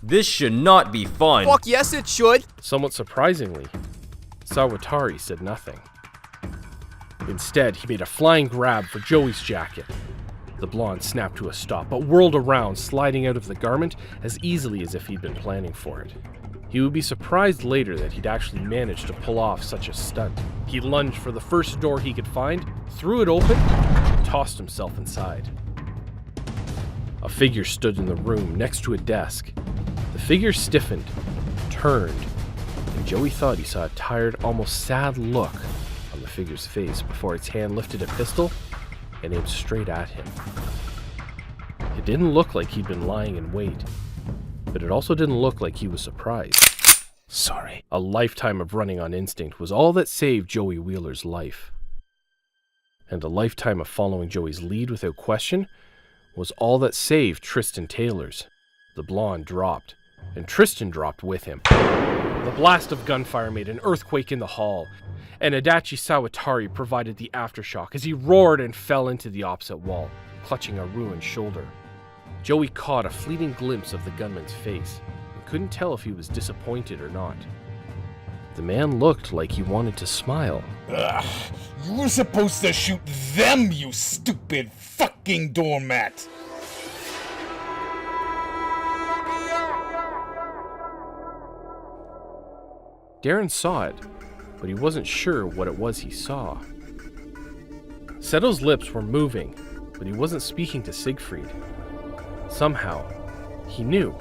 This should not be fun. Fuck yes, it should. Somewhat surprisingly, Sawatari said nothing. Instead, he made a flying grab for Joey's jacket. The blonde snapped to a stop, but whirled around, sliding out of the garment as easily as if he'd been planning for it. He would be surprised later that he'd actually managed to pull off such a stunt. He lunged for the first door he could find, threw it open, and tossed himself inside. A figure stood in the room next to a desk. The figure stiffened, turned, and Joey thought he saw a tired, almost sad look on the figure's face before its hand lifted a pistol and aimed straight at him. It didn't look like he'd been lying in wait, but it also didn't look like he was surprised. Sorry. A lifetime of running on instinct was all that saved Joey Wheeler's life. And a lifetime of following Joey's lead without question was all that saved Tristan Taylor's. The blonde dropped, and Tristan dropped with him. The blast of gunfire made an earthquake in the hall, and Adachi Sawatari provided the aftershock as he roared and fell into the opposite wall, clutching a ruined shoulder. Joey caught a fleeting glimpse of the gunman's face and couldn't tell if he was disappointed or not. The man looked like he wanted to smile. You were supposed to shoot them, you stupid fucking doormat! Darren saw it, but he wasn't sure what it was he saw. Seto's lips were moving, but he wasn't speaking to Siegfried. Somehow, he knew.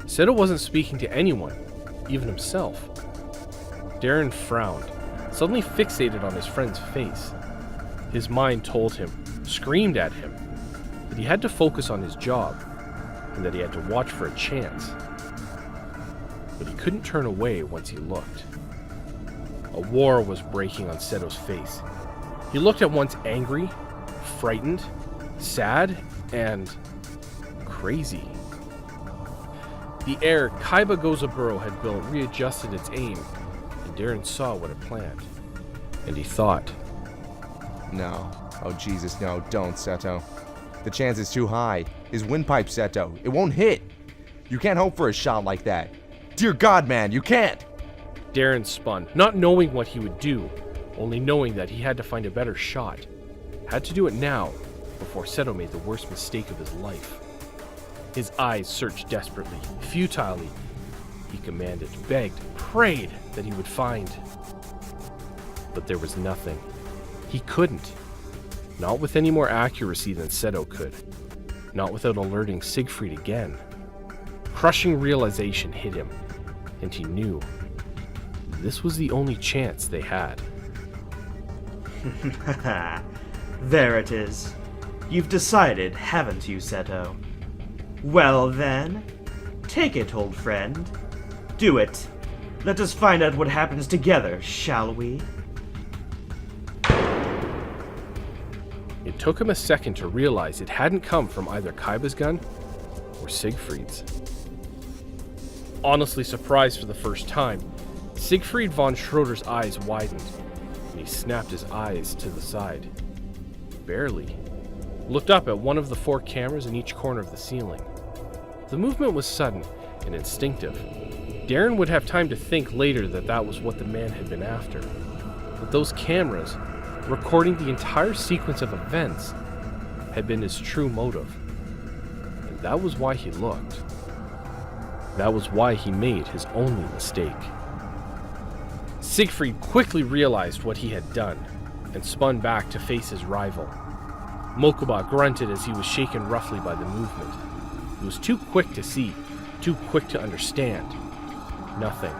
Seto wasn't speaking to anyone, even himself. Darren frowned, suddenly fixated on his friend's face. His mind told him, screamed at him, that he had to focus on his job, and that he had to watch for a chance. But he couldn't turn away once he looked. A war was breaking on Seto's face. He looked at once angry, frightened, sad, and crazy. The air Kaiba Gozaburo had built readjusted its aim, and Darren saw what it planned. And he thought, No. Oh Jesus, no, don't, Seto. The chance is too high. His windpipe, Seto. It won't hit. You can't hope for a shot like that. Dear God, man, you can't! Darren spun, not knowing what he would do, only knowing that he had to find a better shot. Had to do it now, before Seto made the worst mistake of his life. His eyes searched desperately, futilely. He commanded, begged, prayed that he would find. But there was nothing. He couldn't. Not with any more accuracy than Seto could. Not without alerting Siegfried again. Crushing realization hit him, and he knew this was the only chance they had. There it is. You've decided, haven't you, Seto? Well then, take it, old friend. Do it. Let us find out what happens together, shall we? It took him a second to realize it hadn't come from either Kaiba's gun or Siegfried's. Honestly surprised for the first time, Siegfried von Schroeder's eyes widened, and he snapped his eyes to the side. Barely. Looked up at one of the 4 cameras in each corner of the ceiling. The movement was sudden and instinctive. Darren would have time to think later that that was what the man had been after. But those cameras, recording the entire sequence of events, had been his true motive. And that was why he looked. That was why he made his only mistake. Siegfried quickly realized what he had done and spun back to face his rival. Mokuba grunted as he was shaken roughly by the movement. He was too quick to see, too quick to understand. Nothing.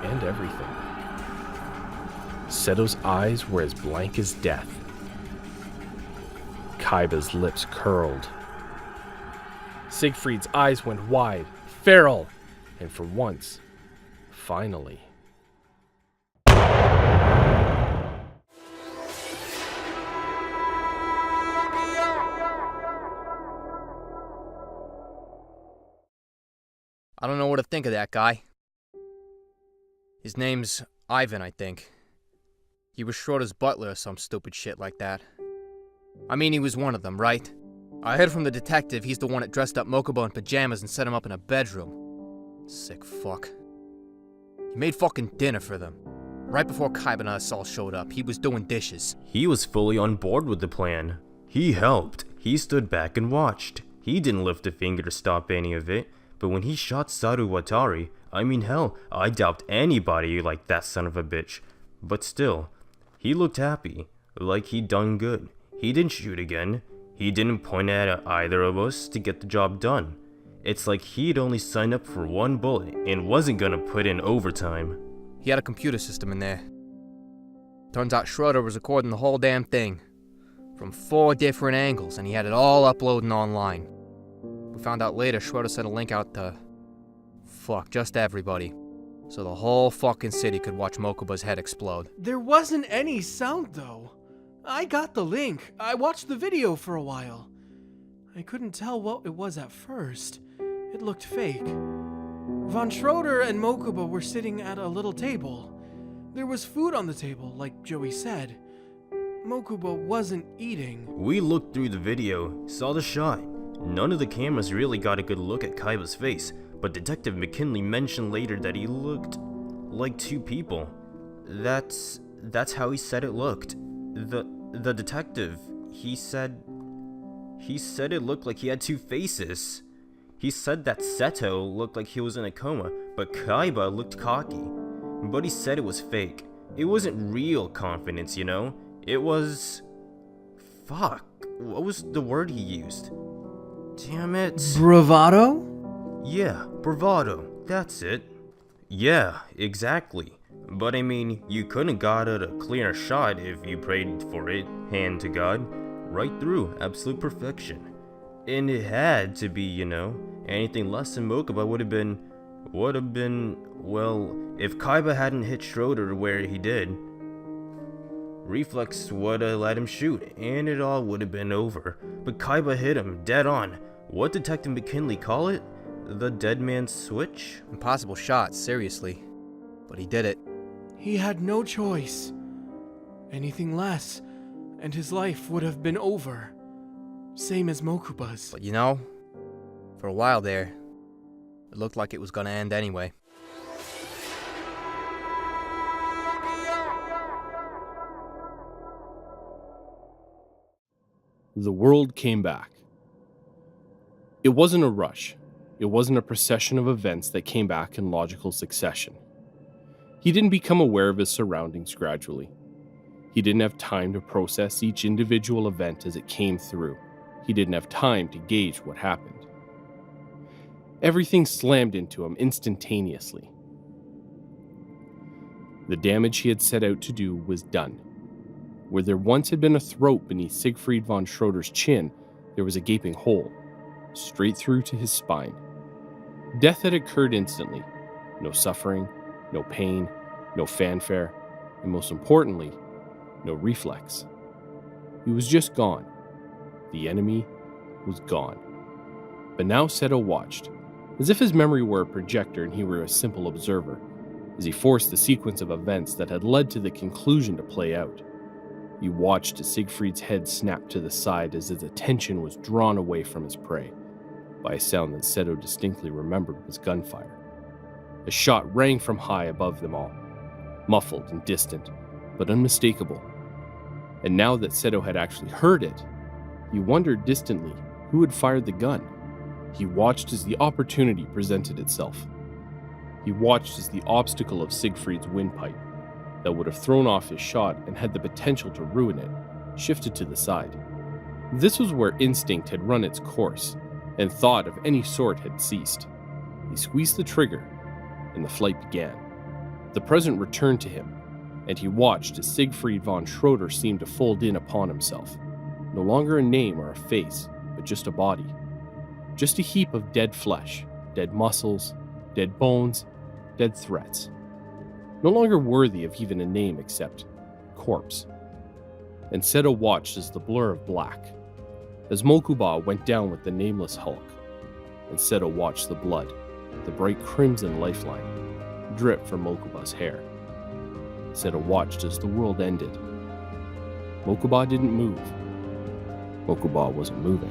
And everything. Seto's eyes were as blank as death. Kaiba's lips curled. Siegfried's eyes went wide, feral, and for once, finally. I don't know what to think of that guy. His name's Ivan, I think. He was Schroeder's butler or some stupid shit like that. I mean, he was one of them, right? I heard from the detective he's the one that dressed up Mokuba in pajamas and set him up in a bedroom. Sick fuck. He made fucking dinner for them. Right before Kaiba and us all showed up, he was doing dishes. He was fully on board with the plan. He helped. He stood back and watched. He didn't lift a finger to stop any of it. But when he shot Saru Watari, I mean hell, I doubt anybody like that son of a bitch. But still, he looked happy, like he'd done good. He didn't shoot again. He didn't point at either of us to get the job done. It's like he'd only signed up for one bullet and wasn't gonna put in overtime. He had a computer system in there. Turns out Schroeder was recording the whole damn thing. From 4 different angles, and he had it all uploading online. We found out later Schroeder sent a link out to... just everybody. So the whole fucking city could watch Mokuba's head explode. There wasn't any sound, though. I got the link. I watched the video for a while. I couldn't tell what it was at first. It looked fake. Von Schroeder and Mokuba were sitting at a little table. There was food on the table, like Joey said. Mokuba wasn't eating. We looked through the video, saw the shot. None of the cameras really got a good look at Kaiba's face, but Detective McKinley mentioned later that he looked like 2 people. That's how he said it looked. The detective, he said it looked like he had 2 faces. He said that Seto looked like he was in a coma, but Kaiba looked cocky. But he said it was fake. It wasn't real confidence, you know? It was... Fuck. What was the word he used? Damn it. Bravado? Yeah, bravado. That's it. Yeah, exactly. But I mean, you couldn't got it a cleaner shot if you prayed for it, hand to God. Right through, absolute perfection. And it had to be, you know. Anything less than Mokuba would have been, well, if Kaiba hadn't hit Schroeder where he did, Reflex would have let him shoot, and it all would have been over. But Kaiba hit him dead on. What did Detective McKinley call it? The dead man's switch? Impossible shot, seriously. But he did it. He had no choice. Anything less, and his life would have been over. Same as Mokuba's. But you know, for a while there, it looked like it was gonna end anyway. The world came back. It wasn't a rush. It wasn't a procession of events that came back in logical succession. He didn't become aware of his surroundings gradually. He didn't have time to process each individual event as it came through. He didn't have time to gauge what happened. Everything slammed into him instantaneously. The damage he had set out to do was done. Where there once had been a throat beneath Siegfried von Schroeder's chin, there was a gaping hole, straight through to his spine. Death had occurred instantly. No suffering, no pain, no fanfare, and most importantly, no reflex. He was just gone. The enemy was gone. But now Seto watched, as if his memory were a projector and he were a simple observer, as he forced the sequence of events that had led to the conclusion to play out. He watched as Siegfried's head snapped to the side as his attention was drawn away from his prey, by a sound that Seto distinctly remembered was gunfire. A shot rang from high above them all, muffled and distant, but unmistakable. And now that Seto had actually heard it, he wondered distantly who had fired the gun. He watched as the opportunity presented itself. He watched as the obstacle of Siegfried's windpipe, that would have thrown off his shot and had the potential to ruin it, shifted to the side. This was where instinct had run its course, and thought of any sort had ceased. He squeezed the trigger, and the flight began. The present returned to him, and he watched as Siegfried von Schroeder seemed to fold in upon himself. No longer a name or a face, but just a body. Just a heap of dead flesh, dead muscles, dead bones, dead threats. No longer worthy of even a name except corpse. And Seto watched as the blur of black, as Mokuba went down with the nameless Hulk, and Seto watched the blood, the bright crimson lifeline, drip from Mokuba's hair. Seto watched as the world ended. Mokuba didn't move. Mokuba wasn't moving.